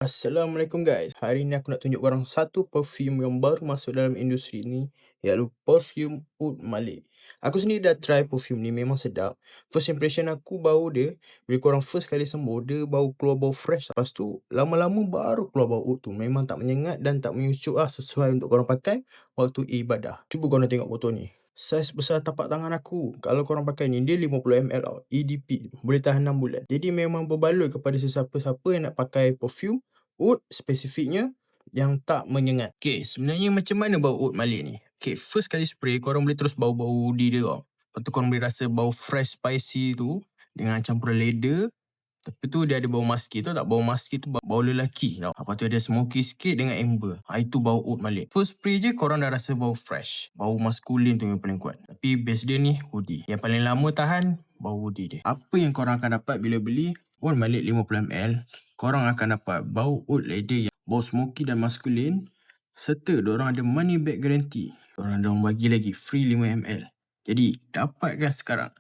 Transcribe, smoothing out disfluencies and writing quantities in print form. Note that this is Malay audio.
Assalamualaikum guys. Hari ni aku nak tunjuk korang satu perfume yang baru masuk dalam industri ni, iaitu perfume Oud Malik. Aku sendiri dah try perfume ni, memang sedap. First impression aku bau dia, bila korang first kali sembur, dia bau keluar bau fresh. Lepas tu lama-lama baru keluar bau oud tu. Memang tak menyengat dan tak menyucuk lah, sesuai untuk korang pakai waktu ibadah. Cuba korang tengok botol ni. Saiz besar tapak tangan aku. Kalau korang pakai ni, dia 50 ml tau. EDP. Boleh tahan 6 bulan. Jadi memang berbaloi kepada sesiapa-siapa yang nak pakai perfume oud spesifiknya yang tak menyengat. Okay, sebenarnya macam mana bau oud Malik ni? Okay, first kali spray, korang boleh terus bau-bau woody dia tau. Lepas tu korang boleh rasa bau fresh spicy tu dengan campuran leather. Tapi tu dia ada bau musky tu tak? Bau musky tu bau lelaki tau. Lepas tu ada smoky sikit dengan amber. Itu bau oud Malik. First spray je korang dah rasa bau fresh. Bau maskulin tu yang paling kuat. Tapi base dia ni woody. Yang paling lama tahan bau woody dia. Apa yang korang akan dapat bila beli Oud Malik 50ml? Korang akan dapat bau oud leather yang bau smoky dan maskulin. Serta diorang ada money back guarantee. Diorang bagi lagi free 5ml. Jadi dapatkan sekarang.